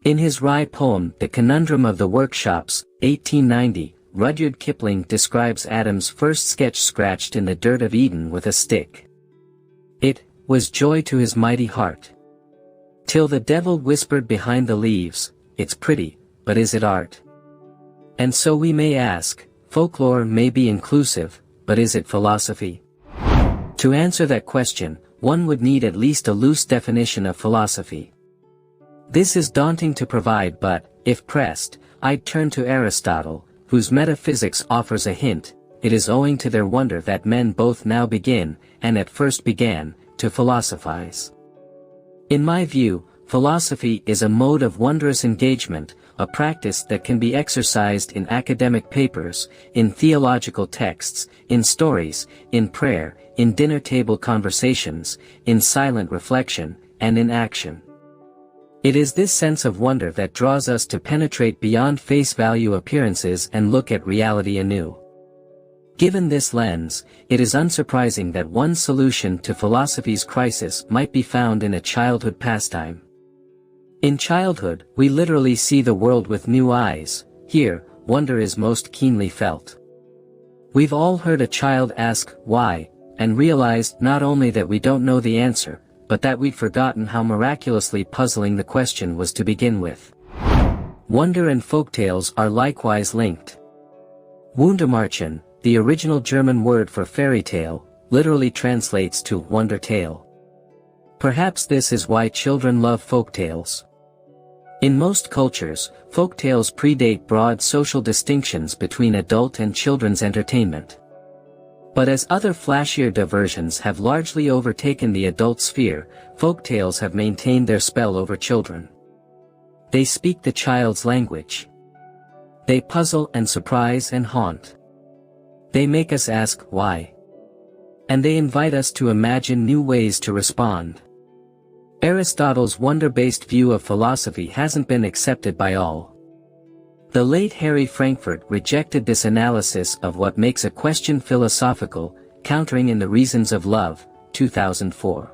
In his wry poem The Conundrum of the Workshops, 1890, Rudyard Kipling describes Adam's first sketch scratched in the dirt of Eden with a stick. It was joy to his mighty heart. Till the devil whispered behind the leaves, "It's pretty, but is it art?" And so we may ask, folklore may be inclusive, but is it philosophy? To answer that question, one would need at least a loose definition of philosophy. This is daunting to provide, but, if pressed, I'd turn to Aristotle, whose metaphysics offers a hint. It is owing to their wonder that men both now begin, and at first began, to philosophize. In my view, philosophy is a mode of wondrous engagement, a practice that can be exercised in academic papers, in theological texts, in stories, in prayer, in dinner table conversations, in silent reflection, and in action. It is this sense of wonder that draws us to penetrate beyond face value appearances and look at reality anew. Given this lens, it is unsurprising that one solution to philosophy's crisis might be found in a childhood pastime. In childhood, we literally see the world with new eyes. Here, wonder is most keenly felt. We've all heard a child ask, "Why?" and realized not only that we don't know the answer, but that we'd forgotten how miraculously puzzling the question was to begin with. Wonder and folktales are likewise linked. Wundermärchen, the original German word for fairy tale, literally translates to wonder tale. Perhaps this is why children love folktales. In most cultures, folktales predate broad social distinctions between adult and children's entertainment. But as other flashier diversions have largely overtaken the adult sphere, folktales have maintained their spell over children. They speak the child's language. They puzzle and surprise and haunt. They make us ask, why? And they invite us to imagine new ways to respond. Aristotle's wonder-based view of philosophy hasn't been accepted by all. The late Harry Frankfurt rejected this analysis of what makes a question philosophical, countering in The Reasons of Love, 2004.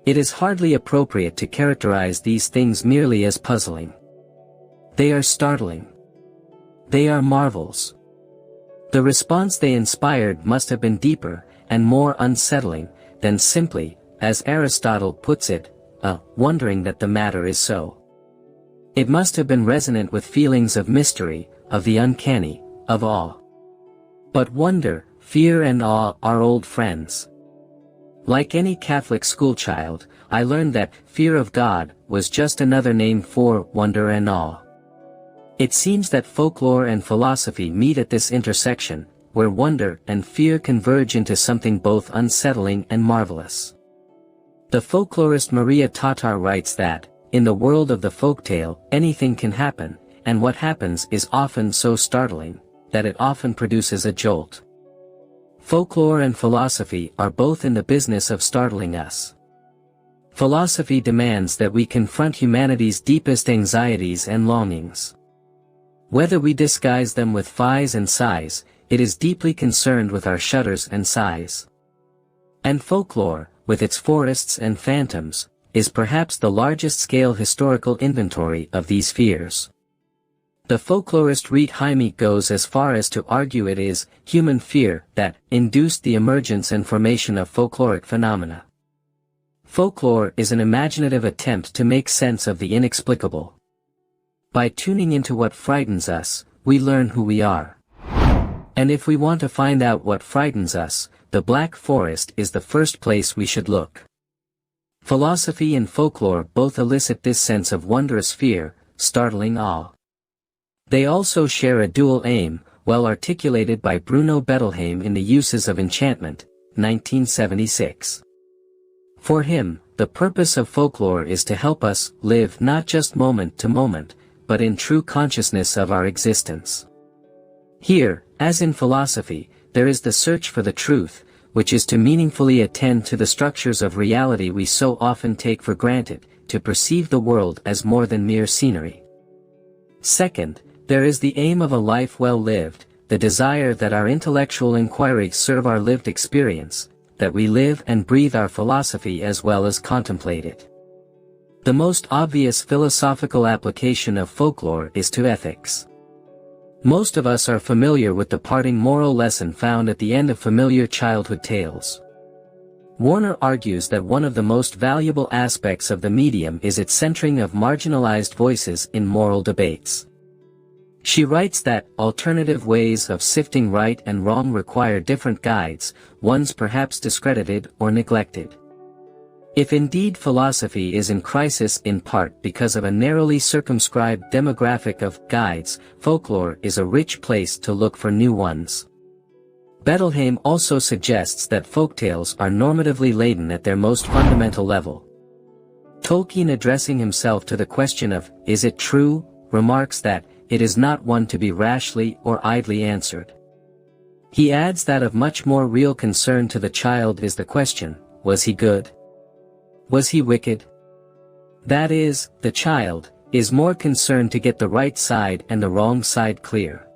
It is hardly appropriate to characterize these things merely as puzzling. They are startling. They are marvels. The response they inspired must have been deeper, and more unsettling, than simply, as Aristotle puts it, wondering that the matter is so. It must have been resonant with feelings of mystery, of the uncanny, of awe. But wonder, fear and awe are old friends. Like any Catholic schoolchild, I learned that fear of God was just another name for wonder and awe. It seems that folklore and philosophy meet at this intersection, where wonder and fear converge into something both unsettling and marvelous. The folklorist Maria Tatar writes that, in the world of the folktale, anything can happen, and what happens is often so startling, that it often produces a jolt. Folklore and philosophy are both in the business of startling us. Philosophy demands that we confront humanity's deepest anxieties and longings. Whether we disguise them with phiz and sighs, it is deeply concerned with our shudders and sighs. And folklore, with its forests and phantoms, is perhaps the largest-scale historical inventory of these fears. The folklorist Riet Heime goes as far as to argue it is human fear that induced the emergence and formation of folkloric phenomena. Folklore is an imaginative attempt to make sense of the inexplicable. By tuning into what frightens us, we learn who we are. And if we want to find out what frightens us, the Black Forest is the first place we should look. Philosophy and folklore both elicit this sense of wondrous fear, startling awe. They also share a dual aim, well articulated by Bruno Bettelheim in The Uses of Enchantment, 1976. For him, the purpose of folklore is to help us live not just moment to moment, but in true consciousness of our existence. Here, as in philosophy, there is the search for the truth, which is to meaningfully attend to the structures of reality we so often take for granted, to perceive the world as more than mere scenery. Second, there is the aim of a life well lived, the desire that our intellectual inquiry serve our lived experience, that we live and breathe our philosophy as well as contemplate it. The most obvious philosophical application of folklore is to ethics. Most of us are familiar with the parting moral lesson found at the end of familiar childhood tales. Warner argues that one of the most valuable aspects of the medium is its centering of marginalized voices in moral debates. She writes that alternative ways of sifting right and wrong require different guides, ones perhaps discredited or neglected. If indeed philosophy is in crisis in part because of a narrowly circumscribed demographic of guides, folklore is a rich place to look for new ones. Bettelheim also suggests that folktales are normatively laden at their most fundamental level. Tolkien, addressing himself to the question of, "Is it true?" remarks that, "It is not one to be rashly or idly answered." He adds that of much more real concern to the child is the question, was he good? Was he wicked? That is, the child is more concerned to get the right side and the wrong side clear.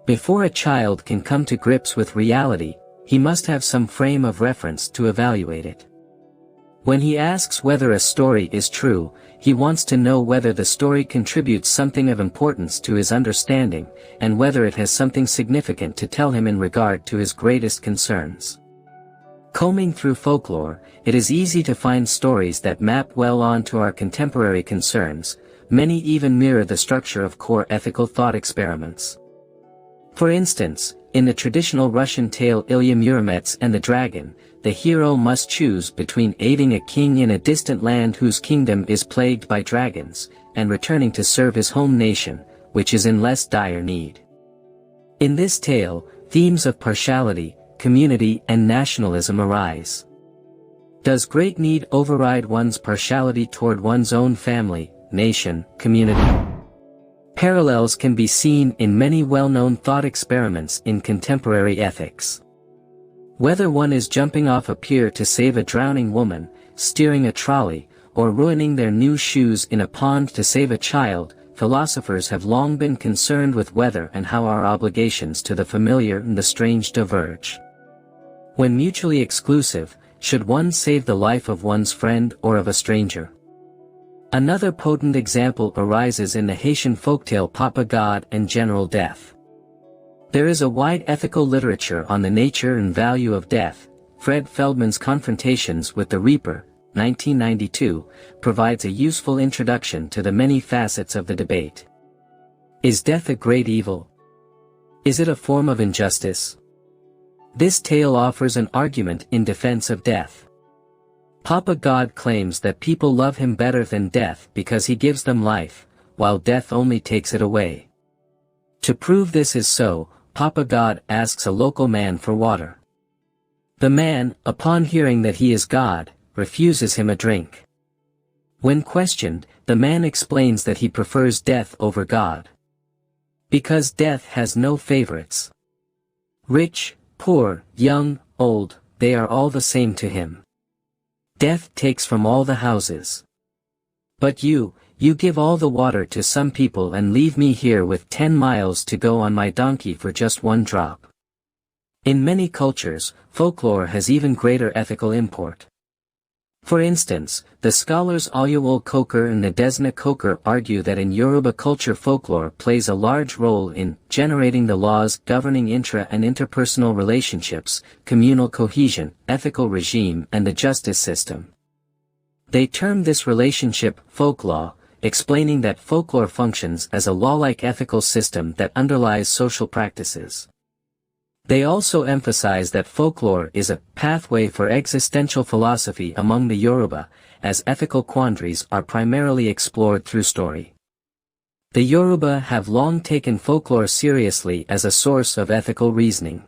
Before a child can come to grips with reality, he must have some frame of reference to evaluate it. When he asks whether a story is true, he wants to know whether the story contributes something of importance to his understanding, and whether it has something significant to tell him in regard to his greatest concerns. Combing through folklore, it is easy to find stories that map well onto our contemporary concerns, many even mirror the structure of core ethical thought experiments. For instance, in the traditional Russian tale Ilya Muromets and the Dragon, the hero must choose between aiding a king in a distant land whose kingdom is plagued by dragons, and returning to serve his home nation, which is in less dire need. In this tale, themes of partiality, community and nationalism arise. Does great need override one's partiality toward one's own family, nation, community? Parallels can be seen in many well-known thought experiments in contemporary ethics. Whether one is jumping off a pier to save a drowning woman, steering a trolley, or ruining their new shoes in a pond to save a child, philosophers have long been concerned with whether and how our obligations to the familiar and the strange diverge. When mutually exclusive, should one save the life of one's friend or of a stranger? Another potent example arises in the Haitian folktale Papa God and General Death. There is a wide ethical literature on the nature and value of death. Fred Feldman's Confrontations with the Reaper, 1992, provides a useful introduction to the many facets of the debate. Is death a great evil? Is it a form of injustice? This tale offers an argument in defense of death. Papa God claims that people love him better than death because he gives them life, while death only takes it away. To prove this is so, Papa God asks a local man for water. The man, upon hearing that he is God, refuses him a drink. When questioned, the man explains that he prefers death over God. Because death has no favorites. Rich, poor, young, old, they are all the same to him. Death takes from all the houses. But you give all the water to some people and leave me here with 10 miles to go on my donkey for just one drop. In many cultures, folklore has even greater ethical import. For instance, the scholars Oyewole Coker and Nadezhda Coker argue that in Yoruba culture folklore plays a large role in generating the laws governing intra- and interpersonal relationships, communal cohesion, ethical regime and the justice system. They term this relationship folklaw, explaining that folklore functions as a law-like ethical system that underlies social practices. They also emphasize that folklore is a pathway for existential philosophy among the Yoruba, as ethical quandaries are primarily explored through story. The Yoruba have long taken folklore seriously as a source of ethical reasoning.